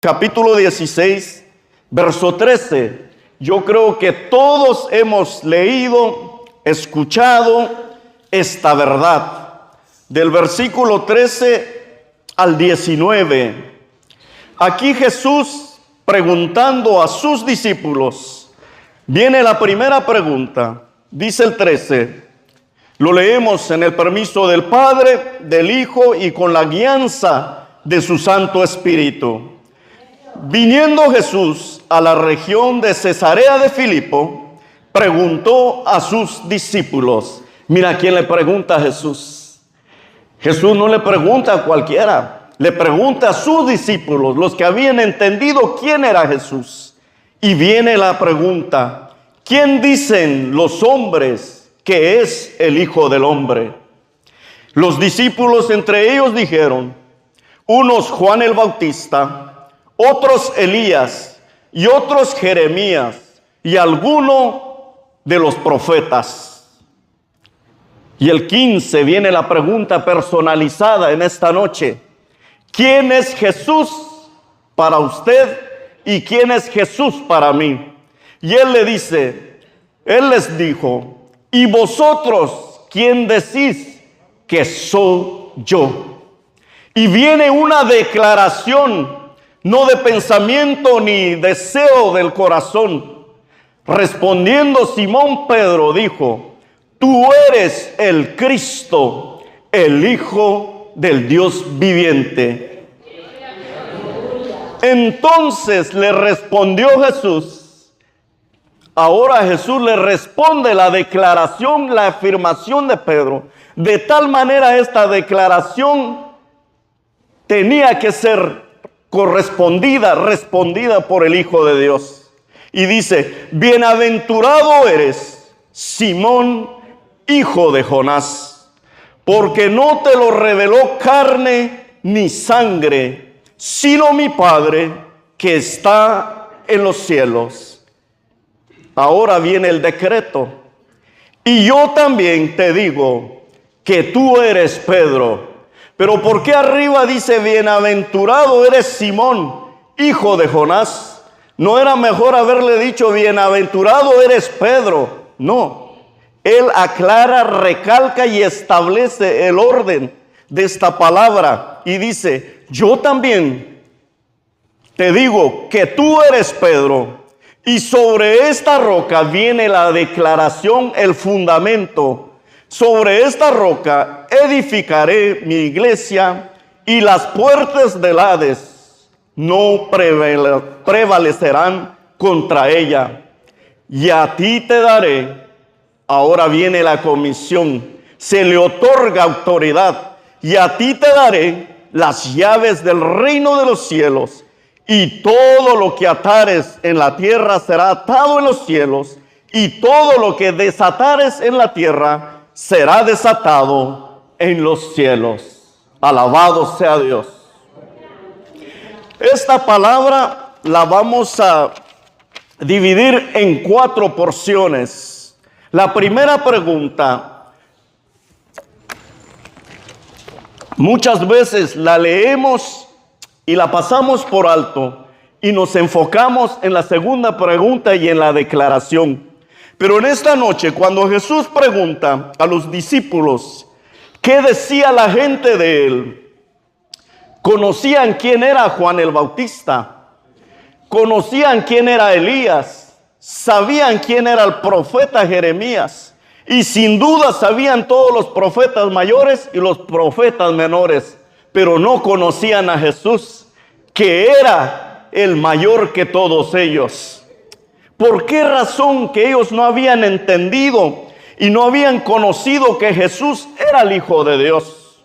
capítulo 16, verso 13. Yo creo que todos hemos leído, escuchado esta verdad. Del versículo 13 al 19. Aquí Jesús preguntando a sus discípulos. Viene la primera pregunta. Dice el 13. Lo leemos en el permiso del Padre, del Hijo y con la guianza de su Santo Espíritu. Viniendo Jesús a la región de Cesarea de Filipo, preguntó a sus discípulos. Mira quién le pregunta a Jesús. Jesús no le pregunta a cualquiera, le pregunta a sus discípulos, los que habían entendido quién era Jesús. Y viene la pregunta, ¿quién dicen los hombres que es el Hijo del Hombre? Los discípulos entre ellos dijeron, unos Juan el Bautista, otros Elías y otros Jeremías y alguno de los profetas. Y el 15 viene la pregunta personalizada en esta noche. ¿Quién es Jesús para usted y quién es Jesús para mí? Y él les dijo, ¿y vosotros quién decís que soy yo? Y viene una declaración, no de pensamiento ni deseo del corazón. Respondiendo Simón Pedro dijo, tú eres el Cristo, el Hijo del Dios viviente. Entonces le respondió Jesús. Ahora Jesús le responde la declaración, la afirmación de Pedro. De tal manera esta declaración tenía que ser respondida por el Hijo de Dios. Y dice, bienaventurado eres, Simón, hijo de Jonás, porque no te lo reveló carne ni sangre, sino mi Padre que está en los cielos. Ahora viene el decreto. Y yo también te digo que tú eres Pedro. Pero ¿por qué arriba dice bienaventurado eres Simón, hijo de Jonás? ¿No era mejor haberle dicho bienaventurado eres Pedro? No. Él aclara, recalca y establece el orden de esta palabra. Y dice, yo también te digo que tú eres Pedro. Y sobre esta roca viene la declaración, el fundamento. Sobre esta roca edificaré mi iglesia y las puertas del Hades no prevalecerán contra ella. Y a ti te daré. Ahora viene la comisión, se le otorga autoridad y a ti te daré las llaves del reino de los cielos y todo lo que atares en la tierra será atado en los cielos y todo lo que desatares en la tierra será desatado en los cielos. Alabado sea Dios. Esta palabra la vamos a dividir en 4 porciones. La primera pregunta, muchas veces la leemos y la pasamos por alto y nos enfocamos en la segunda pregunta y en la declaración. Pero en esta noche, cuando Jesús pregunta a los discípulos qué decía la gente de él, conocían quién era Juan el Bautista, conocían quién era Elías, sabían quién era el profeta Jeremías y sin duda sabían todos los profetas mayores y los profetas menores, pero no conocían a Jesús, que era el mayor que todos ellos. ¿Por qué razón que ellos no habían entendido y no habían conocido que Jesús era el Hijo de Dios?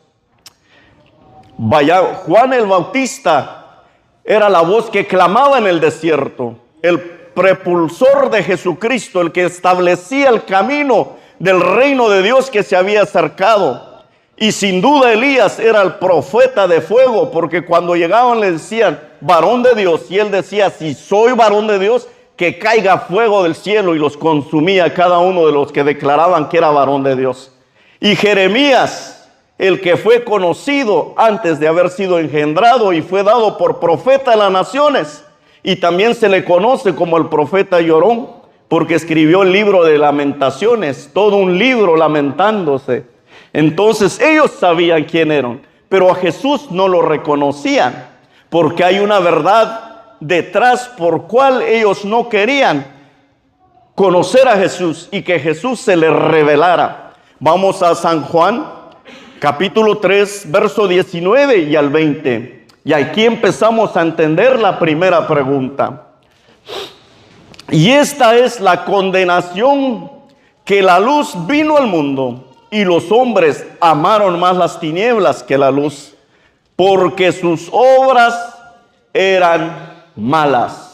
Vaya, Juan el Bautista era la voz que clamaba en el desierto, el prepulsor de Jesucristo, el que establecía el camino del reino de Dios que se había acercado. Y sin duda Elías era el profeta de fuego, porque cuando llegaban le decían, varón de Dios, y él decía, si soy varón de Dios, que caiga fuego del cielo, y los consumía cada uno de los que declaraban que era varón de Dios. Y Jeremías el que fue conocido antes de haber sido engendrado y fue dado por profeta a las naciones. Y también se le conoce como el profeta llorón, porque escribió el libro de Lamentaciones, todo un libro lamentándose. Entonces ellos sabían quién eran, pero a Jesús no lo reconocían, porque hay una verdad detrás por cual ellos no querían conocer a Jesús y que Jesús se les revelara. Vamos a San Juan, capítulo 3, verso 19 y al 20. Y aquí empezamos a entender la primera pregunta. Y esta es la condenación, que la luz vino al mundo y los hombres amaron más las tinieblas que la luz, porque sus obras eran malas.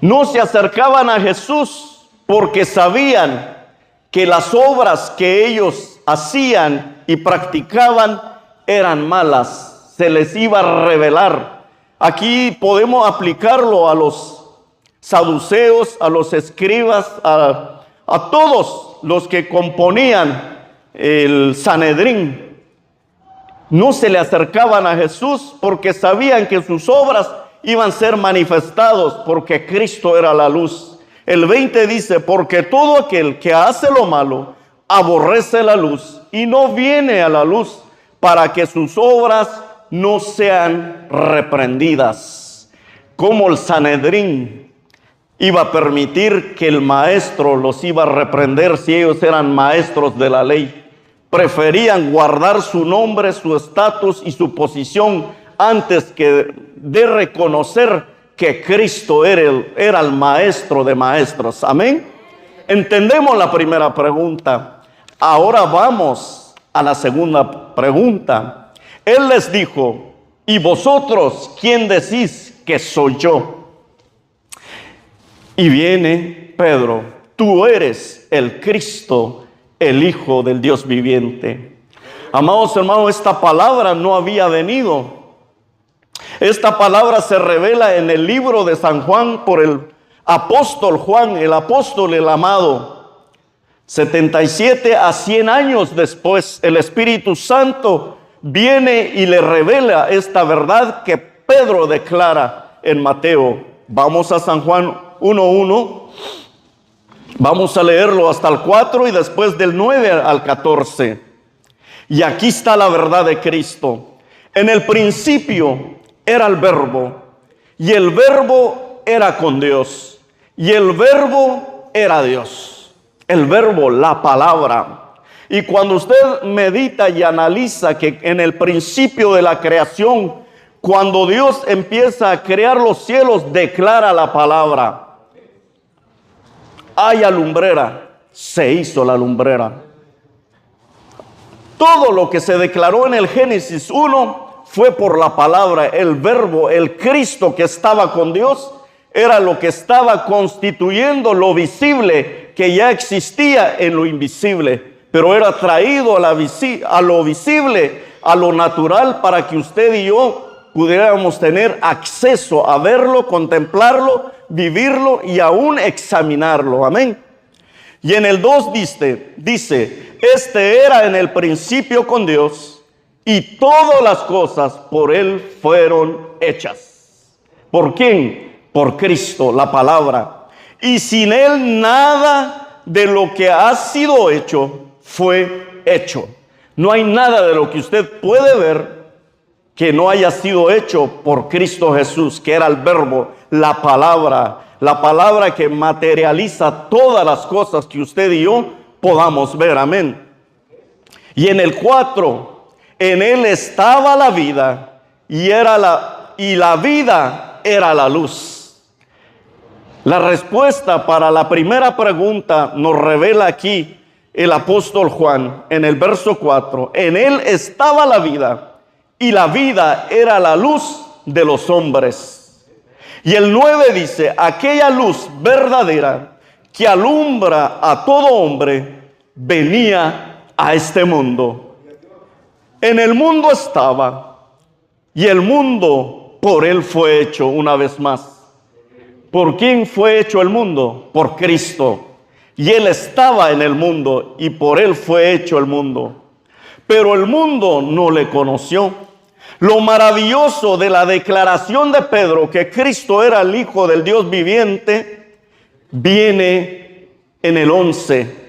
No se acercaban a Jesús porque sabían que las obras que ellos hacían y practicaban eran malas. Se les iba a revelar. Aquí podemos aplicarlo a los saduceos, a los escribas, a todos los que componían el Sanedrín. No se le acercaban a Jesús porque sabían que sus obras iban a ser manifestados, porque Cristo era la luz. El 20 dice, porque todo aquel que hace lo malo aborrece la luz y no viene a la luz para que sus obras no sean reprendidas. Como el Sanedrín iba a permitir que el maestro los iba a reprender si ellos eran maestros de la ley. Preferían guardar su nombre, su estatus y su posición antes que de reconocer que Cristo era el maestro de maestros. Amén. Entendemos la primera pregunta. Ahora vamos a la segunda pregunta. Él les dijo, ¿y vosotros quién decís que soy yo? Y viene Pedro, tú eres el Cristo, el Hijo del Dios viviente. Amados hermanos, esta palabra no había venido. Esta palabra se revela en el libro de San Juan por el apóstol Juan, el apóstol, el amado. 77 a 100 años después, el Espíritu Santo viene y le revela esta verdad que Pedro declara en Mateo. Vamos a San Juan 1:1. Vamos a leerlo hasta el 4 y después del 9 al 14. Y aquí está la verdad de Cristo. En el principio era el Verbo, y el Verbo era con Dios, y el Verbo era Dios. El Verbo, la palabra. Y cuando usted medita y analiza que en el principio de la creación, cuando Dios empieza a crear los cielos, declara la palabra. Haya lumbrera, se hizo la lumbrera. Todo lo que se declaró en el Génesis 1 fue por la palabra. El Verbo, el Cristo que estaba con Dios, era lo que estaba constituyendo lo visible que ya existía en lo invisible, pero era traído a lo visible, a lo natural, para que usted y yo pudiéramos tener acceso a verlo, contemplarlo, vivirlo y aún examinarlo. Amén. Y en el 2 dice, este era en el principio con Dios, y todas las cosas por Él fueron hechas. ¿Por quién? Por Cristo, la palabra. Y sin Él nada de lo que ha sido hecho fue hecho. No hay nada de lo que usted puede ver que no haya sido hecho por Cristo Jesús, que era el Verbo, la palabra que materializa todas las cosas que usted y yo podamos ver. Amén. Y en el 4, en Él estaba la vida, y la vida era la luz. La respuesta para la primera pregunta nos revela aquí el apóstol Juan en el verso 4. En Él estaba la vida, y la vida era la luz de los hombres. Y el 9 dice, aquella luz verdadera que alumbra a todo hombre venía a este mundo. En el mundo estaba, y el mundo por Él fue hecho. Una vez más, ¿por quién fue hecho el mundo? Por Cristo. Y Él estaba en el mundo, y por Él fue hecho el mundo. pero el mundo no le conoció. Lo maravilloso de la declaración de Pedro que Cristo era el Hijo del Dios viviente viene en el 11.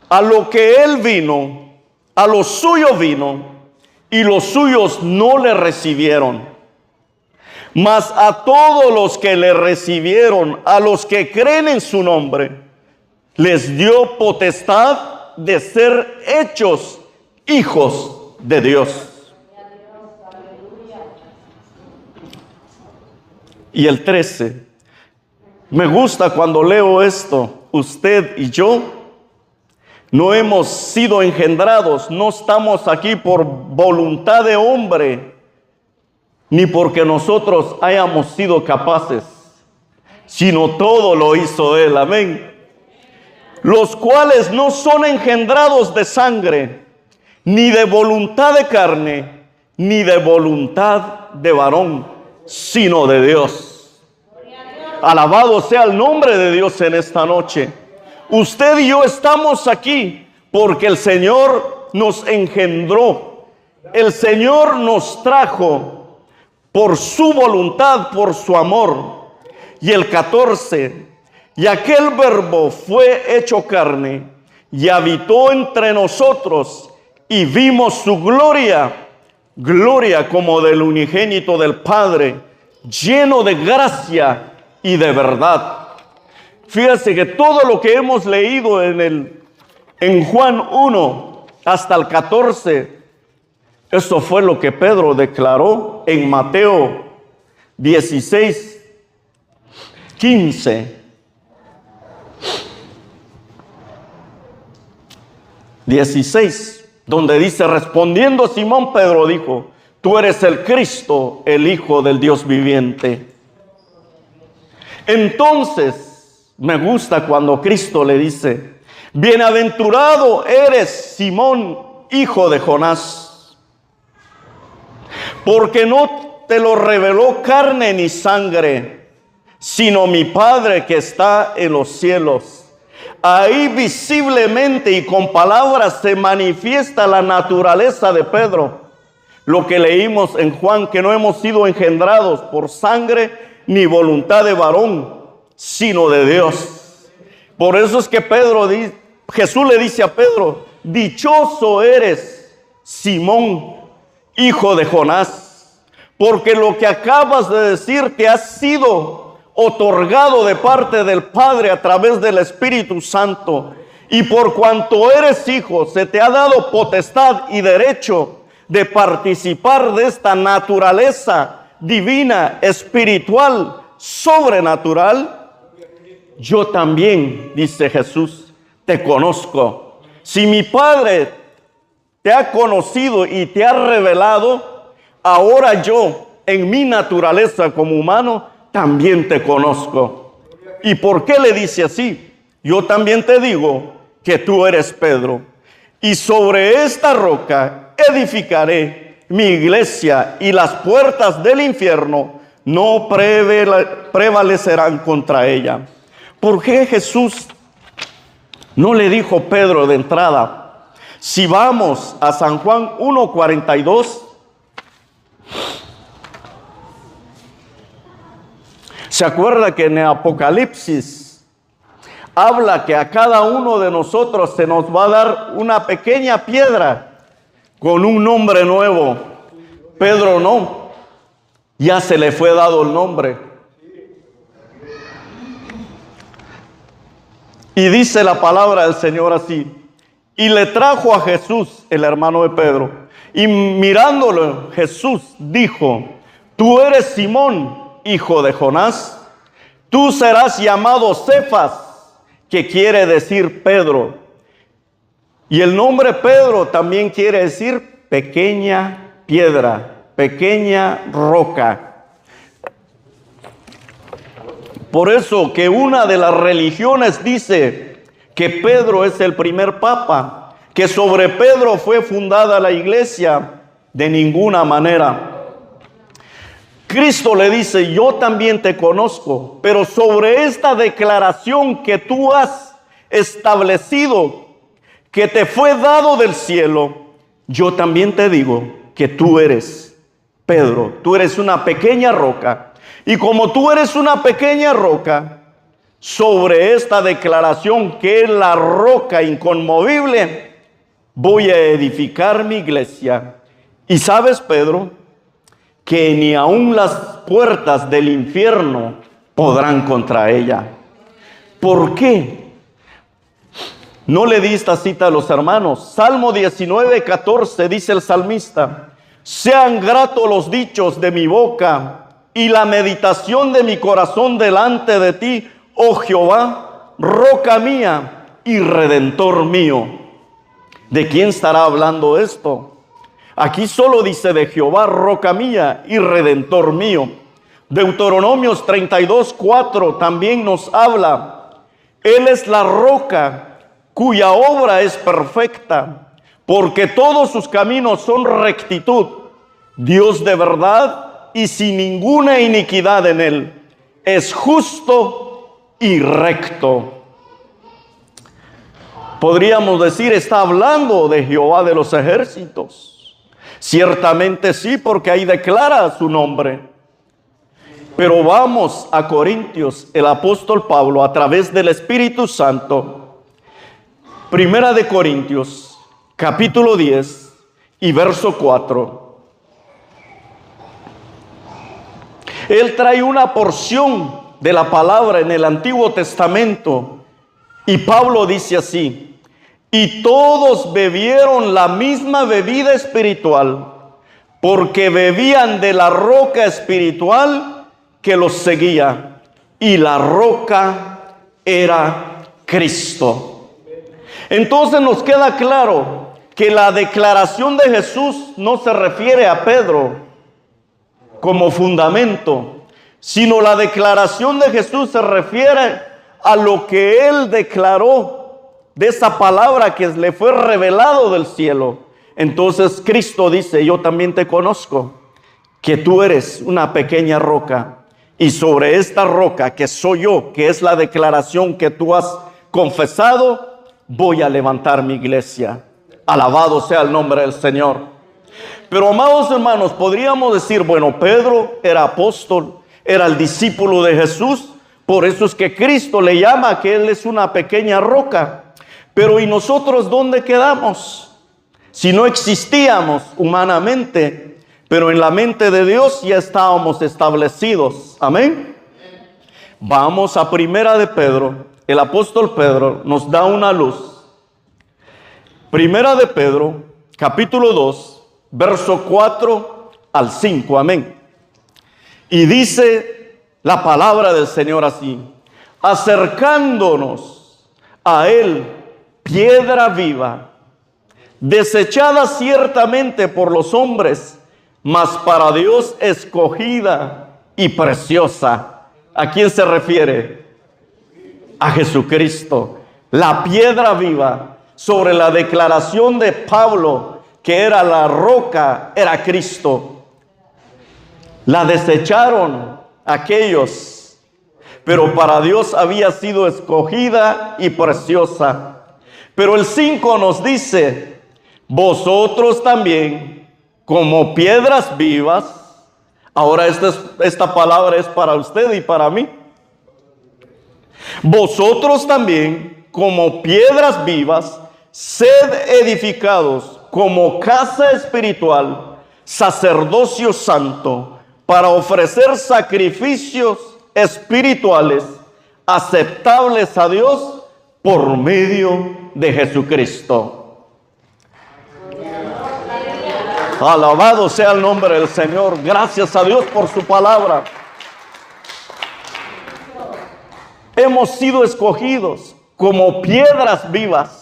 A lo que él vino, a lo suyo vino, y los suyos no le recibieron. Mas a todos los que le recibieron, a los que creen en su nombre, les dio potestad de ser hechos hijos de Dios. Y el 13, me gusta cuando leo esto. Usted y yo no hemos sido engendrados, no estamos aquí por voluntad de hombre, ni porque nosotros hayamos sido capaces, sino todo lo hizo Él. Amén. Los cuales no son engendrados de sangre, ni de voluntad de carne, ni de voluntad de varón, sino de Dios. Alabado sea el nombre de Dios en esta noche. Usted y yo estamos aquí porque el Señor nos engendró. El Señor nos trajo por su voluntad, por su amor. Y el 14, y aquel verbo fue hecho carne y habitó entre nosotros y vimos su gloria, gloria como del unigénito del Padre, lleno de gracia y de verdad. Fíjese que todo lo que hemos leído en Juan 1 hasta el 14, eso fue lo que Pedro declaró en Mateo 16, 15. 16, donde dice, respondiendo Simón Pedro dijo, tú eres el Cristo, el Hijo del Dios viviente. Entonces, me gusta cuando Cristo le dice, bienaventurado eres Simón, hijo de Jonás, porque no te lo reveló carne ni sangre, sino mi Padre que está en los cielos. Ahí visiblemente y con palabras se manifiesta la naturaleza de Pedro. Lo que leímos en Juan, que no hemos sido engendrados por sangre ni voluntad de varón, sino de Dios. Por eso es que Jesús le dice a Pedro, dichoso eres, Simón, hijo de Jonás, porque lo que acabas de decir te ha sido otorgado de parte del Padre a través del Espíritu Santo. Y por cuanto eres hijo, se te ha dado potestad y derecho de participar de esta naturaleza divina, espiritual, sobrenatural. Yo también, dice Jesús, te conozco. Si mi Padre te ha conocido y te ha revelado, ahora yo, en mi naturaleza como humano, también te conozco. ¿Y por qué le dice así? Yo también te digo que tú eres Pedro, y sobre esta roca edificaré mi iglesia, y las puertas del infierno no prevalecerán contra ella. ¿Por qué Jesús no le dijo Pedro de entrada? Si vamos a San Juan 1:42, ¿se acuerda que en el Apocalipsis habla que a cada uno de nosotros se nos va a dar una pequeña piedra con un nombre nuevo? Pedro no, ya se le fue dado el nombre. Y dice la palabra del Señor así, y le trajo a Jesús, el hermano de Pedro, y mirándolo Jesús dijo, tú eres Simón, hijo de Jonás, tú serás llamado Cefas, que quiere decir Pedro. Y el nombre Pedro también quiere decir pequeña piedra, pequeña roca. Por eso que una de las religiones dice que Pedro es el primer papa, que sobre Pedro fue fundada la iglesia. De ninguna manera. Cristo le dice, yo también te conozco, pero sobre esta declaración que tú has establecido, que te fue dado del cielo, yo también te digo que tú eres Pedro, tú eres una pequeña roca. Y como tú eres una pequeña roca, sobre esta declaración que es la roca inconmovible, voy a edificar mi iglesia. Y sabes, Pedro, que ni aun las puertas del infierno podrán contra ella. ¿Por qué? No le di esta cita a los hermanos. Salmo 19:14 dice el salmista: sean gratos los dichos de mi boca y la meditación de mi corazón delante de ti, oh Jehová, roca mía y redentor mío. ¿De quién estará hablando esto? Aquí solo dice de Jehová, roca mía y redentor mío. Deuteronomios 32:4 también nos habla: Él es la roca cuya obra es perfecta, porque todos sus caminos son rectitud. Dios de verdad y sin ninguna iniquidad en él. Es justo y recto. Podríamos decir, está hablando de Jehová de los ejércitos. Ciertamente sí, porque ahí declara su nombre. Pero vamos a Corintios, el apóstol Pablo, a través del Espíritu Santo. Primera de Corintios, capítulo 10 y verso 4. Él trae una porción de la palabra en el Antiguo Testamento. Y Pablo dice así: y todos bebieron la misma bebida espiritual, porque bebían de la roca espiritual que los seguía, y la roca era Cristo. Entonces nos queda claro que la declaración de Jesús no se refiere a Pedro como fundamento, sino la declaración de Jesús se refiere a lo que él declaró de esa palabra que le fue revelado del cielo. Entonces Cristo dice: yo también te conozco, que tú eres una pequeña roca, y sobre esta roca que soy yo, que es la declaración que tú has confesado, voy a levantar mi iglesia. Alabado sea el nombre del Señor. Pero, amados hermanos, podríamos decir, bueno, Pedro era apóstol, era el discípulo de Jesús, por eso es que Cristo le llama que él es una pequeña roca. Pero ¿y nosotros dónde quedamos? Si no existíamos humanamente, pero en la mente de Dios ya estábamos establecidos. Amén. Vamos a Primera de Pedro. El apóstol Pedro nos da una luz. Primera de Pedro, capítulo 2. Verso 4 al 5, amén. Y dice la palabra del Señor así: acercándonos a él, piedra viva, desechada ciertamente por los hombres, mas para Dios escogida y preciosa. ¿A quién se refiere? A Jesucristo, la piedra viva. Sobre la declaración de Pablo, que era la roca, era Cristo. La desecharon aquellos, pero para Dios había sido escogida y preciosa. Pero el 5 nos dice: vosotros también, como piedras vivas. Ahora esta palabra es para usted y para mí. Vosotros también, como piedras vivas, sed edificados como casa espiritual, sacerdocio santo, para ofrecer sacrificios espirituales aceptables a Dios por medio de Jesucristo. Alabado sea el nombre del Señor. Gracias a Dios por su palabra. Hemos sido escogidos como piedras vivas.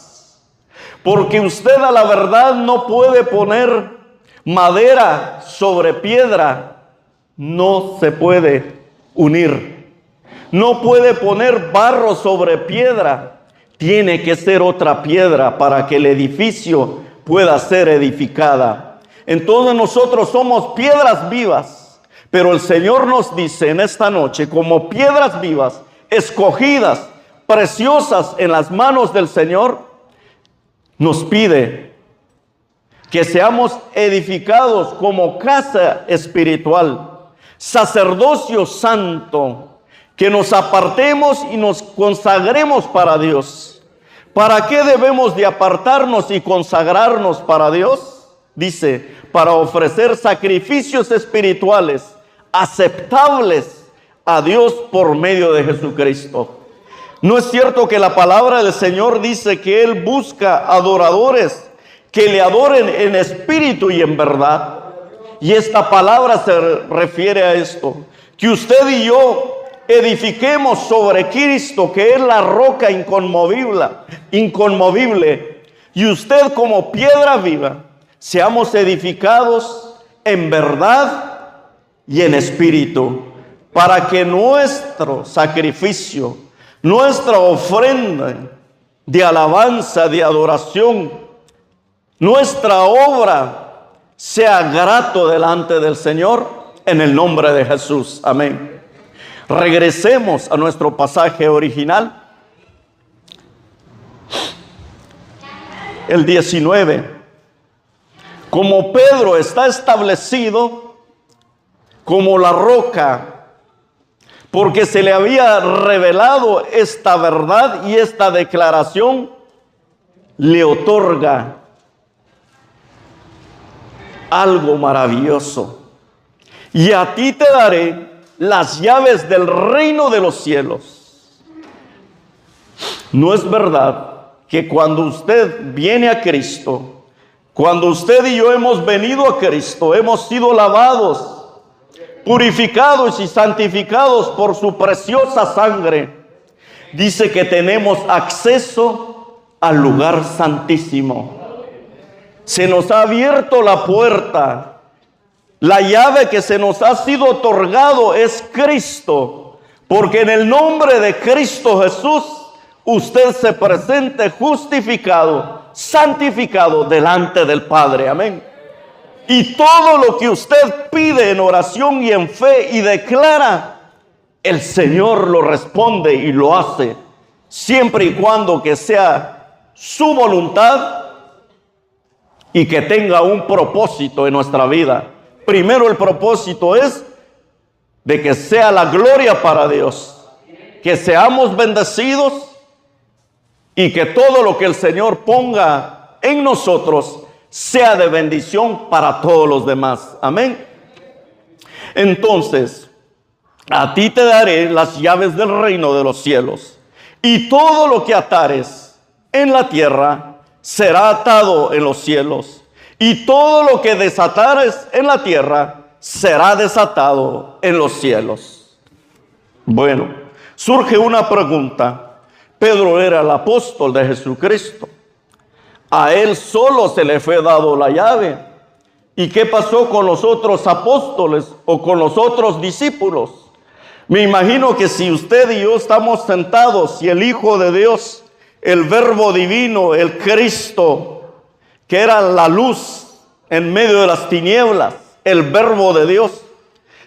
Porque usted a la verdad no puede poner madera sobre piedra. No se puede unir. No puede poner barro sobre piedra. Tiene que ser otra piedra para que el edificio pueda ser edificada. Entonces nosotros somos piedras vivas. Pero el Señor nos dice en esta noche, como piedras vivas, escogidas, preciosas en las manos del Señor, nos pide que seamos edificados como casa espiritual, sacerdocio santo, que nos apartemos y nos consagremos para Dios. ¿Para qué debemos de apartarnos y consagrarnos para Dios? Dice, para ofrecer sacrificios espirituales aceptables a Dios por medio de Jesucristo. ¿No es cierto que la palabra del Señor dice que Él busca adoradores que le adoren en espíritu y en verdad? Y esta palabra se refiere a esto, que usted y yo edifiquemos sobre Cristo, que es la roca inconmovible, y usted como piedra viva, seamos edificados en verdad y en espíritu, para que nuestro sacrificio, nuestra ofrenda de alabanza, de adoración, nuestra obra sea grato delante del Señor, en el nombre de Jesús. Amén. Regresemos a nuestro pasaje original. El 19. Como Pedro está establecido como la roca, porque se le había revelado esta verdad, y esta declaración le otorga algo maravilloso. Y a ti te daré las llaves del reino de los cielos. ¿No es verdad que cuando usted viene a Cristo, cuando usted y yo hemos venido a Cristo, hemos sido lavados, purificados y santificados por su preciosa sangre? Dice que tenemos acceso al lugar santísimo. Se nos ha abierto la puerta. La llave que se nos ha sido otorgado es Cristo, porque en el nombre de Cristo Jesús usted se presente justificado, santificado delante del Padre. Amén. Y todo lo que usted pide en oración y en fe y declara, el Señor lo responde y lo hace, siempre y cuando que sea su voluntad y que tenga un propósito en nuestra vida. Primero, el propósito es de que sea la gloria para Dios, que seamos bendecidos y que todo lo que el Señor ponga en nosotros sea de bendición para todos los demás. Amén. Entonces, a ti te daré las llaves del reino de los cielos, y todo lo que atares en la tierra será atado en los cielos, y todo lo que desatares en la tierra será desatado en los cielos. Bueno, surge una pregunta. Pedro era el apóstol de Jesucristo. A él solo se le fue dado la llave. ¿Y qué pasó con los otros apóstoles o con los otros discípulos? Me imagino que si usted y yo estamos sentados y el Hijo de Dios, el Verbo divino, el Cristo, que era la luz en medio de las tinieblas, el Verbo de Dios,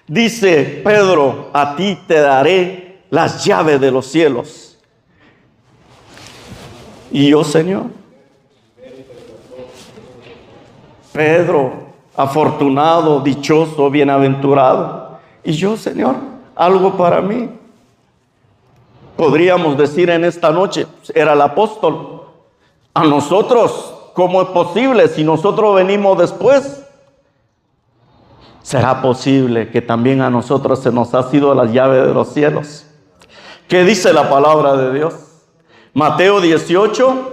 dice Pedro, a ti te daré las llaves de los cielos. Y yo, Señor, Pedro, afortunado, dichoso, bienaventurado. Y yo, Señor, algo para mí. Podríamos decir en esta noche, era el apóstol. A nosotros, ¿cómo es posible si nosotros venimos después? ¿Será posible que también a nosotros se nos ha sido las llaves de los cielos? ¿Qué dice la palabra de Dios? Mateo 18.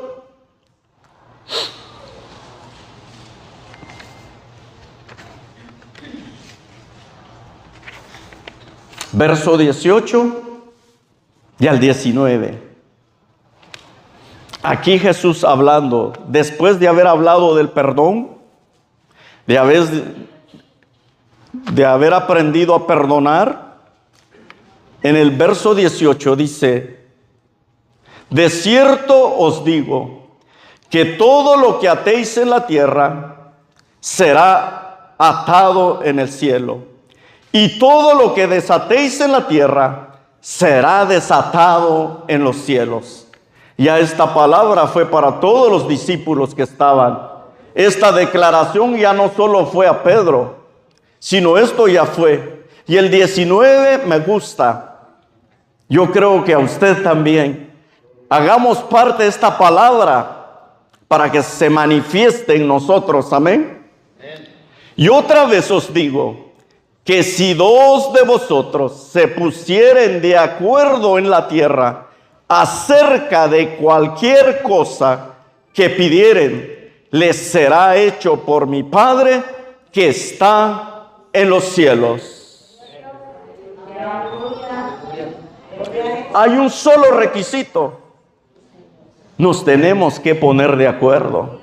Verso 18 y al 19. Aquí Jesús hablando, después de haber hablado del perdón, de haber aprendido a perdonar, en el verso 18 dice, de cierto os digo, que todo lo que atéis en la tierra será atado en el cielo, y todo lo que desatéis en la tierra será desatado en los cielos. Ya esta palabra fue para todos los discípulos que estaban esta declaración ya no solo fue a Pedro, sino esto ya fue. Y el 19 me gusta. Yo creo que a usted también. Hagamos parte de esta palabra para que se manifieste en nosotros. Amén. Y otra vez os digo que si dos de vosotros se pusieren de acuerdo en la tierra acerca de cualquier cosa que pidieren, les será hecho por mi Padre que está en los cielos. Hay un solo requisito. Nos tenemos que poner de acuerdo.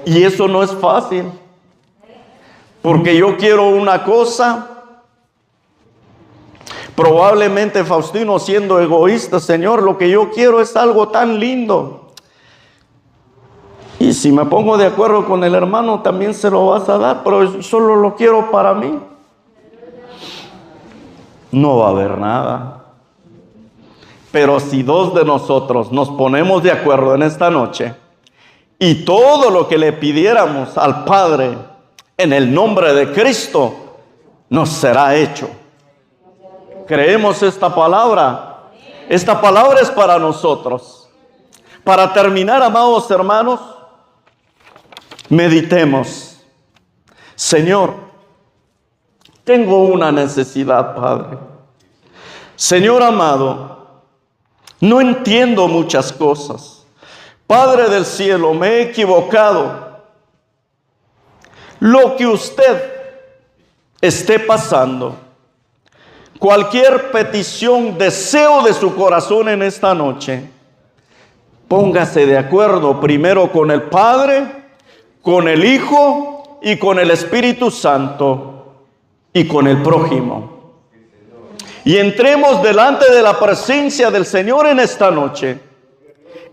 Y eso no es fácil. Porque yo quiero una cosa. Probablemente Faustino, siendo egoísta, Señor, lo que yo quiero es algo tan lindo. Y si me pongo de acuerdo con el hermano, también se lo vas a dar, pero solo lo quiero para mí. No va a haber nada. Pero si dos de nosotros nos ponemos de acuerdo en esta noche y todo lo que le pidiéramos al Padre en el nombre de Cristo nos será hecho. ¿Creemos esta palabra? Esta palabra es para nosotros. Para terminar, amados hermanos, meditemos. Señor, tengo una necesidad, Padre. Señor amado, no entiendo muchas cosas. Padre del cielo, me he equivocado. Lo que usted esté pasando, cualquier petición, deseo de su corazón en esta noche, póngase de acuerdo primero con el Padre, con el Hijo y con el Espíritu Santo y con el prójimo. Y entremos delante de la presencia del Señor en esta noche.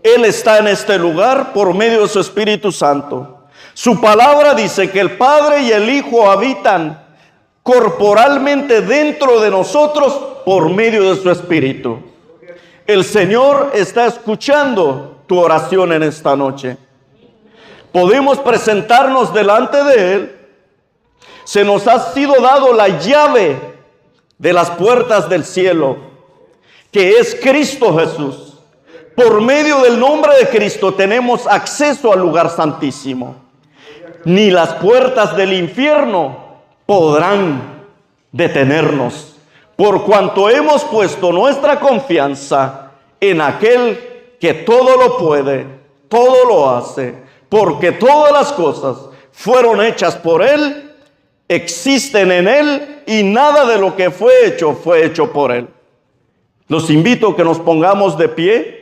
Él está en este lugar por medio de su Espíritu Santo. Su palabra dice que el Padre y el Hijo habitan corporalmente dentro de nosotros por medio de su Espíritu. El Señor está escuchando tu oración en esta noche. Podemos presentarnos delante de Él. Se nos ha sido dado la llave de las puertas del cielo, que es Cristo Jesús. Por medio del nombre de Cristo tenemos acceso al lugar santísimo. Ni las puertas del infierno podrán detenernos, por cuanto hemos puesto nuestra confianza en aquel que todo lo puede, todo lo hace, porque todas las cosas fueron hechas por Él, existen en Él y nada de lo que fue hecho por Él. Los invito a que nos pongamos de pie.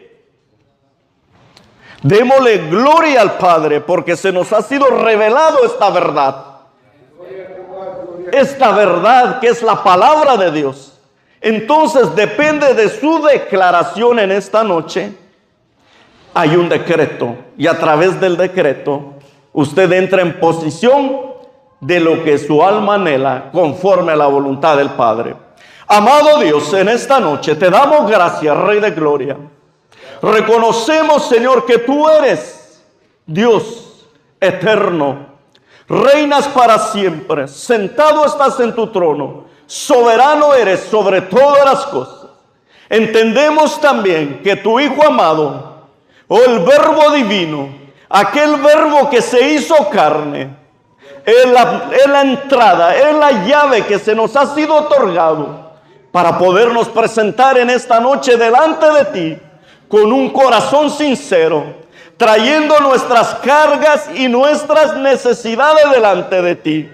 Démosle gloria al Padre porque se nos ha sido revelado esta verdad. Esta verdad que es la palabra de Dios. Entonces depende de su declaración en esta noche. Hay un decreto y a través del decreto usted entra en posición de lo que su alma anhela conforme a la voluntad del Padre. Amado Dios, en esta noche te damos gracias, Rey de Gloria. Reconocemos, Señor, que tú eres Dios eterno. Reinas para siempre. Sentado estás en tu trono. Soberano eres sobre todas las cosas. Entendemos también que tu Hijo amado, el Verbo divino, aquel Verbo que se hizo carne, es la entrada, es la llave que se nos ha sido otorgado para podernos presentar en esta noche delante de ti con un corazón sincero, trayendo nuestras cargas y nuestras necesidades delante de ti.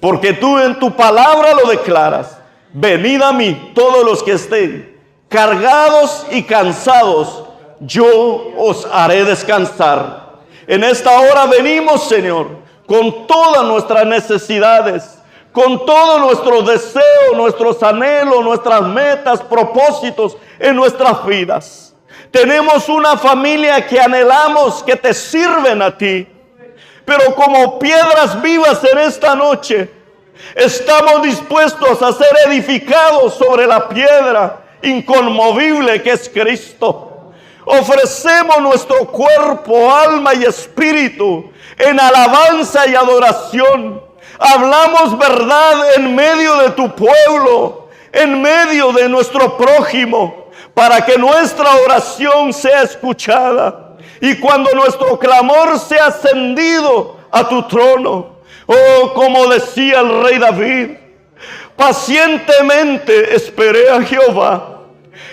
Porque tú en tu palabra lo declaras: venid a mí todos los que estén cargados y cansados, yo os haré descansar. En esta hora venimos, Señor, con todas nuestras necesidades, con todos nuestros deseos, nuestros anhelos, nuestras metas, propósitos en nuestras vidas. Tenemos una familia que anhelamos que te sirven a ti, pero como piedras vivas en esta noche, estamos dispuestos a ser edificados sobre la piedra inconmovible que es Cristo. Ofrecemos nuestro cuerpo, alma y espíritu en alabanza y adoración. Hablamos verdad en medio de tu pueblo, en medio de nuestro prójimo, para que nuestra oración sea escuchada y cuando nuestro clamor sea ascendido a tu trono. Oh, como decía el rey David, pacientemente esperé a Jehová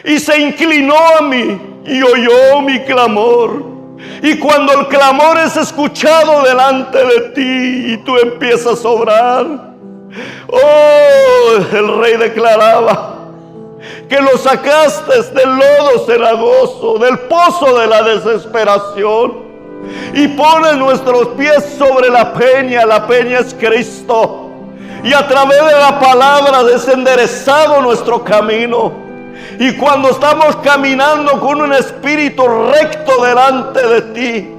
y se inclinó a mí y oyó mi clamor. Y cuando el clamor es escuchado delante de ti y tú empiezas a orar, oh, el rey declaraba que lo sacaste del lodo cenagoso, del pozo de la desesperación, y pones nuestros pies sobre la peña es Cristo, y a través de la palabra es enderezado nuestro camino. Y cuando estamos caminando con un espíritu recto delante de ti,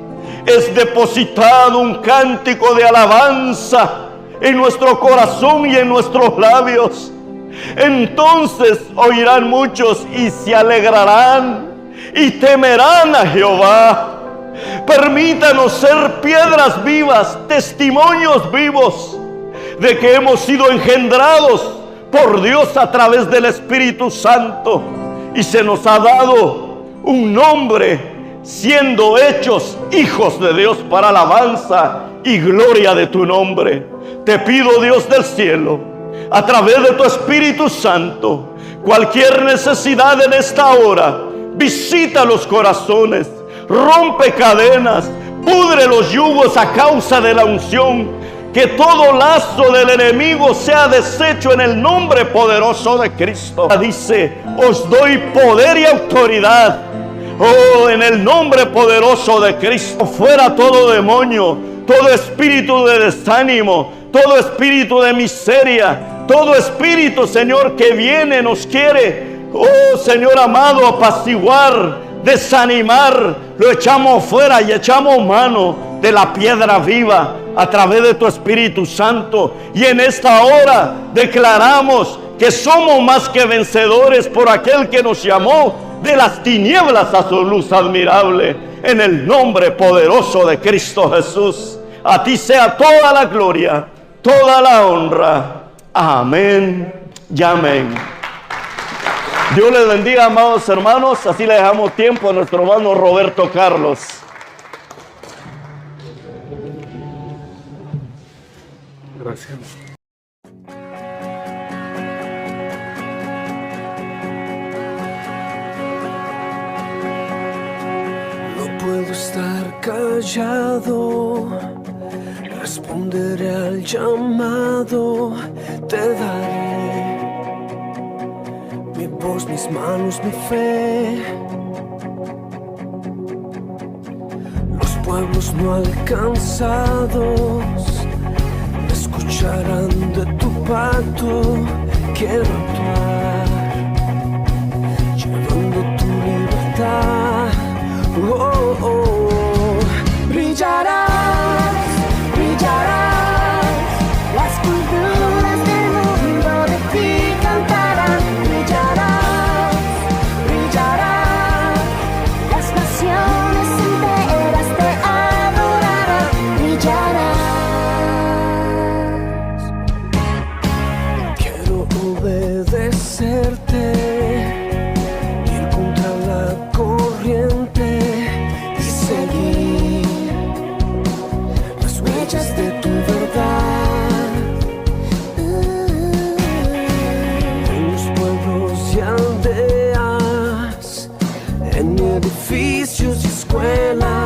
es depositado un cántico de alabanza en nuestro corazón y en nuestros labios. Entonces oirán muchos y se alegrarán y temerán a Jehová. Permítanos ser piedras vivas, testimonios vivos de que hemos sido engendrados por Dios a través del Espíritu Santo y se nos ha dado un nombre, siendo hechos hijos de Dios para alabanza y gloria de tu nombre. Te pido, Dios del cielo, a través de tu Espíritu Santo, cualquier necesidad en esta hora, visita los corazones, rompe cadenas, pudre los yugos a causa de la unción. Que todo lazo del enemigo sea deshecho en el nombre poderoso de Cristo. Dice, os doy poder y autoridad, oh, en el nombre poderoso de Cristo. Fuera todo demonio, todo espíritu de desánimo, todo espíritu de miseria, todo espíritu, Señor, que viene, nos quiere, oh Señor amado, apaciguar, desanimar, lo echamos fuera y echamos mano de la piedra viva a través de tu Espíritu Santo. Y en esta hora declaramos que somos más que vencedores por aquel que nos llamó de las tinieblas a su luz admirable, en el nombre poderoso de Cristo Jesús. A ti sea toda la gloria, toda la honra. Amén y amén. Dios les bendiga, amados hermanos. Así le dejamos tiempo a nuestro hermano Roberto Carlos. Gracias. No puedo estar callado, responderé al llamado, te daré mi voz, mis manos, mi fe. Los pueblos no alcanzados escucharán de tu pacto. Quiero actuar, llevando tu libertad. Oh, oh, oh. Brillarás, brillarás, las culturas del mundo de ti cantarán. Brillarás, brillarás, las naciones enteras te adorarán. Brillarás. Ir contra la corriente y seguir las huellas de tu verdad. En los pueblos y aldeas, en edificios y escuelas.